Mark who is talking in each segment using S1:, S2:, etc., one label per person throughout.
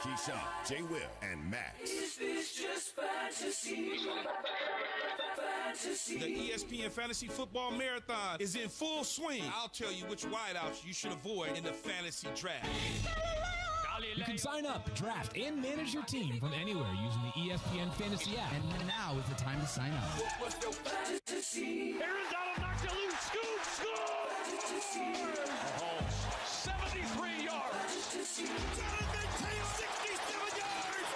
S1: Keyshawn, J. Will, and Max.
S2: It's just fantasy.
S3: The ESPN Fantasy Football Marathon is in full swing. I'll tell you which wideouts you should avoid in the fantasy draft.
S4: You can sign up, draft, and manage your team from anywhere using the ESPN Fantasy app.
S5: And now is the time to sign up.
S2: What's your fantasy?
S6: Arizona knocked a loose scoop, score! Mahomes, 73 yards. Jonathan Taylor, 67 yards.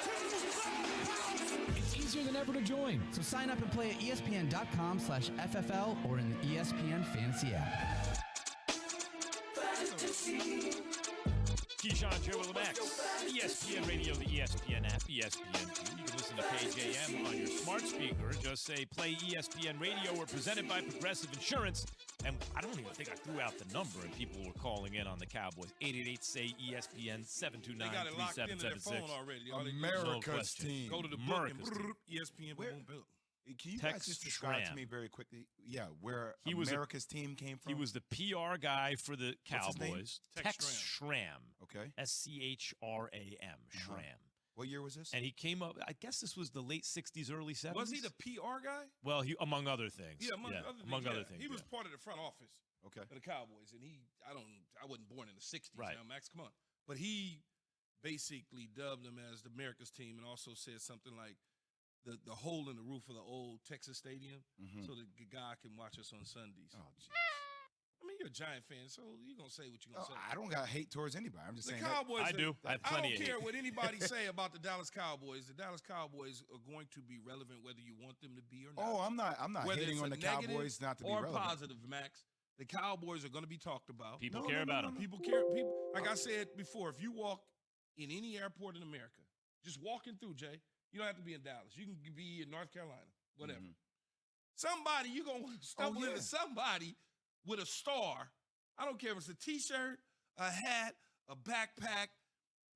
S4: It's easier than ever to join.
S5: So sign up and play at ESPN.com/FFL or in the ESPN Fantasy app.
S6: Keyshawn, Joe, and Max. ESPN Radio, the ESPN app, ESPN2. You can listen to KJM on your smart speaker. Just say play ESPN Radio. We're presented by Progressive Insurance. And I don't even think I threw out the number, and people were calling in on the Cowboys. 888-SAY-ESPN, 729-3776.
S3: They got it locked into their phone already.
S7: America's team.
S3: Go to the book and ESPN. Boom, boom.
S7: Can you
S6: Tex
S7: guys just describe
S6: Schramm.
S7: to me very quickly, where
S6: He was
S7: America's team came from?
S6: He was the PR guy for the
S7: What's his name?
S6: Cowboys.
S3: Tex
S6: Schramm.
S7: Okay.
S6: SCHRAM. Schramm.
S7: What year was this?
S6: And he came up, I guess this was the late 60s, early 70s.
S3: Was he the PR guy?
S6: Well, he among other things.
S3: Yeah, among other things. He was part of the front office
S7: Okay.
S3: of the Cowboys, and I wasn't born in the 60s.
S6: Right.
S3: Now, Max, come on. But he basically dubbed them as the America's team and also said something like the hole in the roof of the old Texas Stadium so the guy can watch us on Sundays.
S7: Oh, jeez.
S3: I mean, you're a Giant fan, so you're going to say what you're going to say.
S7: I don't got hate towards anybody. I'm just
S3: The
S7: saying.
S3: Cowboys.
S6: I do. I have plenty
S3: don't
S6: of
S3: care
S6: hate.
S3: what anybody say about the Dallas Cowboys. The Dallas Cowboys are going to be relevant whether you want them to be or not.
S7: I'm not
S3: Whether
S7: hating
S3: it's
S7: on
S3: a
S7: the
S3: negative
S7: Cowboys not to be
S3: or
S7: relevant.
S3: positive, Max. The Cowboys are going to be talked about.
S6: People care about him.
S3: People care. People, like I said before, if you walk in any airport in America, just walking through, Jay, you don't have to be in Dallas. You can be in North Carolina, whatever. Somebody, you're going to stumble into somebody with a star. I don't care if it's a T-shirt, a hat, a backpack,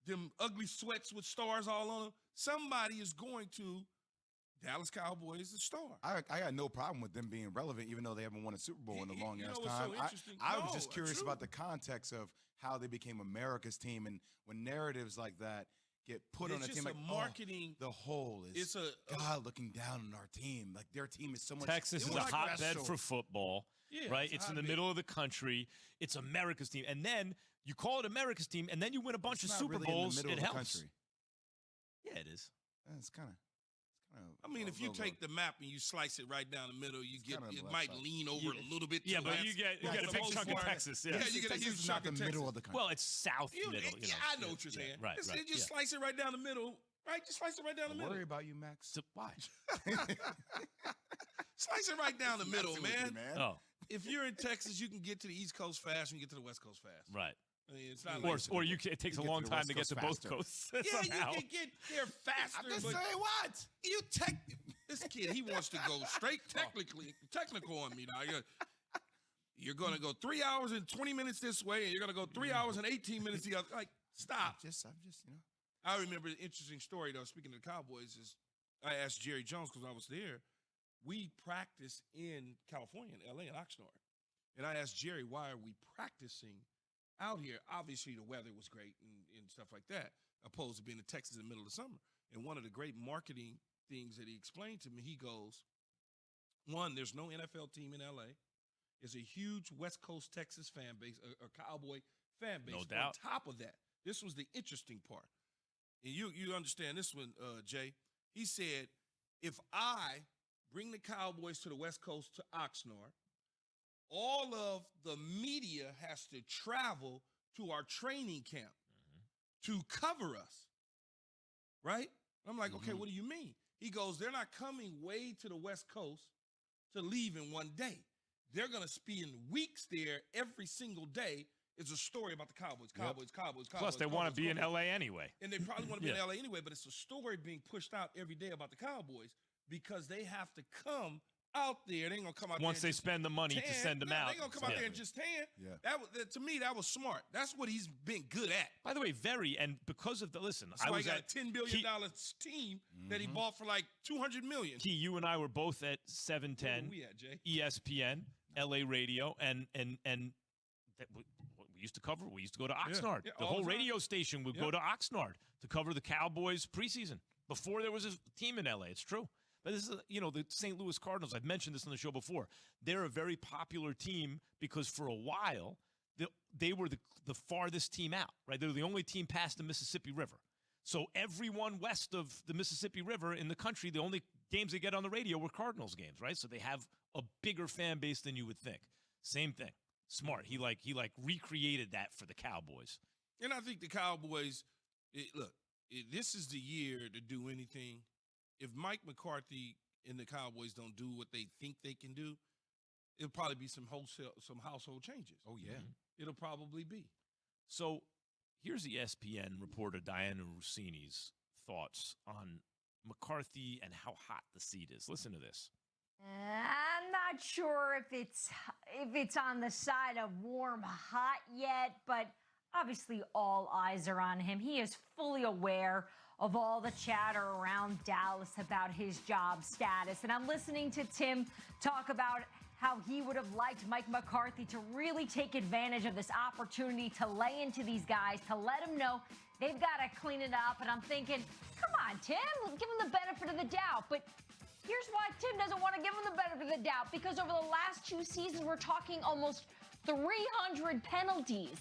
S3: them ugly sweats with stars all on them. Somebody is going to Dallas Cowboys, the star.
S7: I got no problem with them being relevant, even though they haven't won a Super Bowl in a long ass time.
S3: So interesting?
S7: I was just curious about the context of how they became America's team, and when narratives like that get put on a team, like
S3: marketing.
S7: The whole is God looking down on our team. Like their team is so much.
S6: Texas is a hotbed for football, right? It's in the middle of the country. It's America's team, and then you call it America's team, and then you win a bunch of Super Bowls.
S7: In the middle
S6: it
S7: of the
S6: helps.
S7: country.
S6: Yeah, it is.
S7: It's kind of.
S3: I mean, if you take the map and you slice it right down the middle, you get it might lean over a little bit.
S6: Yeah, but you get a big chunk of Texas. Yeah,
S3: you get a huge chunk of Texas.
S7: Middle of the country.
S6: Well, it's south middle.
S3: I know what you're saying.
S6: Right, right.
S3: You just slice it right down the middle. Right, just slice it right down the middle.
S7: Worry about you, Max.
S6: So, why?
S3: Slice it right down the middle, man.
S6: Oh,
S3: if you're in Texas, you can get to the East Coast fast and you get to the West Coast fast.
S6: right.
S3: I mean, it's not
S6: Or it takes a long time to get to both coasts.
S3: Yeah, you can get there faster.
S7: I'm just saying what?
S3: This kid, he wants to go straight technical on me now. You're going to go 3 hours and 20 minutes this way, and you're going to go 3 hours and 18 minutes the other. Like, stop.
S7: I'm just,
S3: I remember an interesting story, though, speaking of the Cowboys, is I asked Jerry Jones, because I was there, we practiced in California, in L.A., in Oxnard. And I asked Jerry, why are we practicing out here? Obviously, the weather was great and stuff like that, opposed to being in Texas in the middle of the summer. And one of the great marketing things that he explained to me, he goes, one, there's no NFL team in L.A. There's a huge West Coast Texas fan base, a Cowboy fan base.
S6: No doubt.
S3: On top of that, this was the interesting part. And you understand this one, Jay. He said, if I bring the Cowboys to the West Coast to Oxnard, all of the media has to travel to our training camp to cover us, right? I'm like, okay, what do you mean? He goes, they're not coming way to the West Coast to leave in one day. They're going to spend weeks there every single day. It's a story about the Cowboys.
S6: Plus, they want to be in L.A. anyway.
S3: And they probably want to be in L.A. anyway, but it's a story being pushed out every day about the Cowboys because they have to come out there. They ain't going to come out
S6: Once
S3: there
S6: they spend the money to send them out.
S3: They ain't going to come out there and just tan. Yeah. To me, that was smart. That's what he's been good at.
S6: By the way, and because of the, listen,
S3: That's why he got a $10 billion team that he bought for like $200 million.
S6: Key, you and I were both at 710
S3: Where we at, Jay?
S6: ESPN, LA Radio, and we used to cover. We used to go to Oxnard.
S3: Yeah,
S6: the
S3: all
S6: whole
S3: the time.
S6: radio station would go to Oxnard to cover the Cowboys preseason before there was a team in LA. It's true. But this is, the St. Louis Cardinals. I've mentioned this on the show before. They're a very popular team because for a while they were the farthest team out, right? They're the only team past the Mississippi River. So everyone west of the Mississippi River in the country, the only games they get on the radio were Cardinals games, right? So they have a bigger fan base than you would think. Same thing. Smart. He recreated that for the Cowboys.
S3: And I think the Cowboys, this is the year to do anything. If Mike McCarthy and the Cowboys don't do what they think they can do, it'll probably be some household changes.
S7: Oh, yeah.
S3: It'll probably be.
S6: So here's the ESPN reporter Diana Rossini's thoughts on McCarthy and how hot the seat is. Listen to this.
S8: I'm not sure if it's on the side of warm hot yet, but obviously all eyes are on him. He is fully aware of all the chatter around Dallas about his job status. And I'm listening to Tim talk about how he would have liked Mike McCarthy to really take advantage of this opportunity to lay into these guys, to let them know they've got to clean it up. And I'm thinking, come on, Tim, give him the benefit of the doubt. But here's why Tim doesn't want to give him the benefit of the doubt, because over the last 2 seasons, we're talking almost 300 penalties.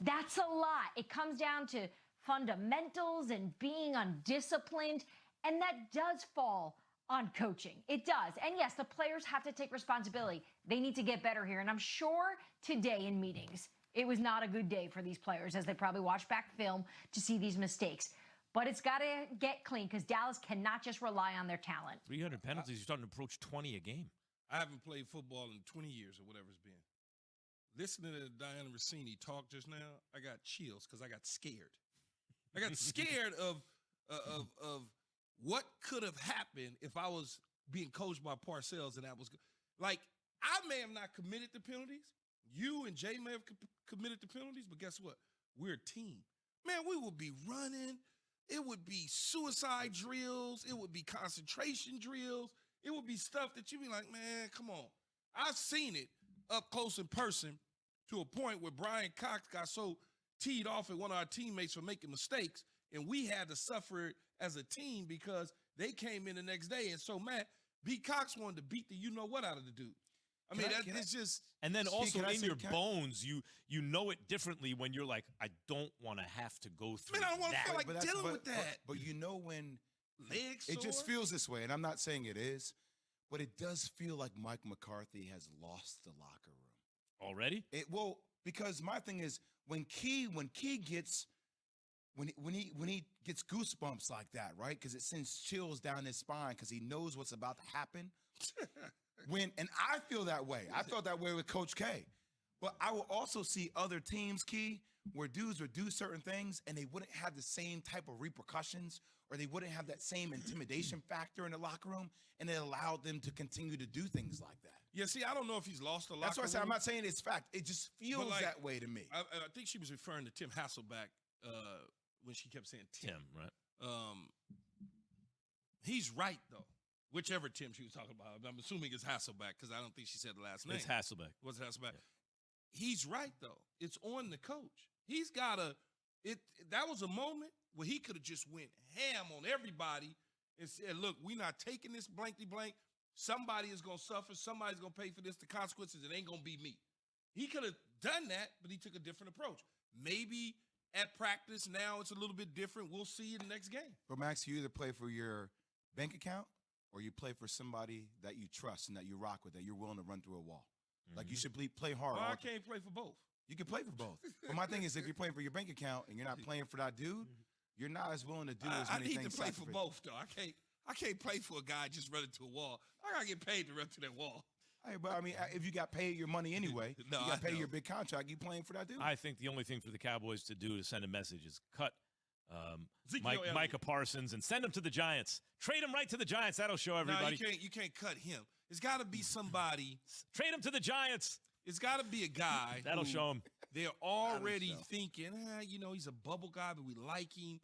S8: That's a lot. It comes down to fundamentals and being undisciplined, and that does fall on coaching. It does. And yes, the players have to take responsibility. They need to get better here. And I'm sure today in meetings, it was not a good day for these players as they probably watched back film to see these mistakes. But it's got to get clean because Dallas cannot just rely on their talent.
S6: 300 penalties. You're starting to approach 20 a game.
S3: I haven't played football in 20 years or whatever it's been. Listening to Diana Rossini talk just now, I got chills because I got scared. I got scared of what could have happened if I was being coached by Parcells and that was like, I may have not committed the penalties. You and Jay may have committed the penalties, but guess what? We're a team. Man, we would be running. It would be suicide drills. It would be concentration drills. It would be stuff that you'd be like, man, come on. I've seen it up close in person to a point where Brian Cox got so teed off at one of our teammates for making mistakes, and we had to suffer it as a team because they came in the next day. And so, man, B. Cox wanted to beat the you-know-what out of the dude. I mean, it's just...
S6: And then also in your bones, you know it differently when you're like, I don't want to have to go through that.
S3: Man, I don't want to feel like dealing with that.
S7: But you know when...
S3: Legs
S7: It just
S3: sore?
S7: feels this way, and I'm not saying it is, but it does feel like Mike McCarthy has lost the locker room.
S6: Already?
S7: Because my thing is, when he gets goosebumps like that, right? Because it sends chills down his spine because he knows what's about to happen. And I feel that way. I felt that way with Coach K. But I will also see other teams, Key, where dudes would do certain things and they wouldn't have the same type of repercussions or they wouldn't have that same intimidation factor in the locker room, and it allowed them to continue to do things like that.
S3: Yeah, see, I don't know if he's lost the locker room.
S7: That's why I said I'm not saying it's fact. It just feels that way to me.
S3: I think she was referring to Tim Hasselbeck when she kept saying Tim.
S6: Right.
S3: He's right, though. Whichever Tim she was talking about. I'm assuming it's Hasselbeck because I don't think she said the last name.
S6: It's Hasselbeck.
S3: Was it Hasselbeck? Yeah. He's right, though. It's on the coach. He's got to – that was a moment where he could have just went ham on everybody and said, look, we're not taking this blankety blank. Somebody is going to suffer. Somebody's going to pay for this. The consequences, it ain't going to be me. He could have done that, but he took a different approach. Maybe at practice now it's a little bit different. We'll see in the next game.
S7: But, Max, you either play for your bank account or you play for somebody that you trust and that you rock with, that you're willing to run through a wall. Mm-hmm. Like, you should play hard.
S3: Well, I can't play for both.
S7: You can play for both. But my thing is, if you're playing for your bank account and you're not playing for that dude, you're not as willing to do as many things.
S3: I need to play for both, though. I can't play for a guy just running to a wall. I got to get paid to run to that wall.
S7: Hey, but I mean, if you got paid your money anyway, you got to pay your big contract, you playing for that dude.
S6: I think the only thing for the Cowboys to do to send a message is cut Micah Parsons and send him to the Giants. Trade him right to the Giants. That'll show everybody.
S3: No, you can't cut him. It's got to be somebody.
S6: Trade him to the Giants.
S3: It's got to be a guy.
S6: That'll show him.
S3: They're already thinking, he's a bubble guy, but we like him.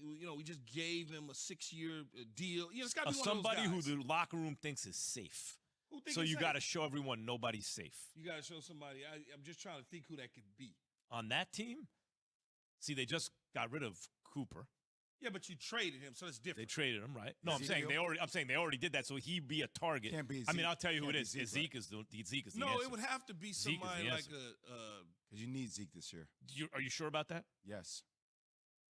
S3: Mm-hmm. We just gave him a 6-year deal. It's got to be one
S6: somebody
S3: of those
S6: who
S3: guys.
S6: the locker room thinks is safe.
S3: Who think
S6: So
S3: it's
S6: you
S3: safe?
S6: got to show everyone nobody's safe.
S3: You got to show somebody. I'm just trying to think who that could be.
S6: On that team, see, they just got rid of Cooper.
S3: Yeah, but you traded him, so that's
S6: They
S3: different.
S6: traded him, right? No, I'm saying they already did that, so he'd be a target.
S7: Can't be
S6: I mean,
S7: Zeke.
S6: I'll tell you who it
S7: Can't
S6: is.
S7: be Zeke,
S6: Zeke is the
S3: No,
S6: answer.
S3: it would have to be
S6: Zeke is the
S3: somebody like
S6: answer.
S7: Because you need Zeke this year.
S6: Are you sure about that?
S7: Yes.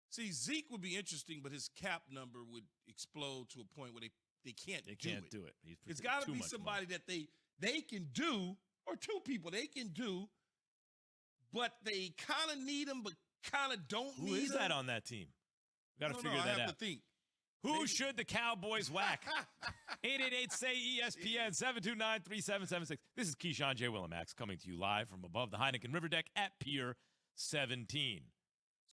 S3: See, Zeke would be interesting, but his cap number would explode to a point where they can't
S6: They
S3: do
S6: can't
S3: it.
S6: do it.
S3: It's got to
S6: too
S3: be
S6: much
S3: somebody
S6: money.
S3: that they can do, or two people they can do, but they kind of need them, but kind of don't
S6: Who
S3: need
S6: is
S3: them.
S6: that on that team? We got to figure
S3: I
S6: that
S3: have
S6: out.
S3: to think.
S6: Who
S3: Maybe-
S6: should the Cowboys whack? 888-SAY-ESPN, 729-3776. This is Keyshawn J. Willimax coming to you live from above the Heineken River Deck at Pier 17.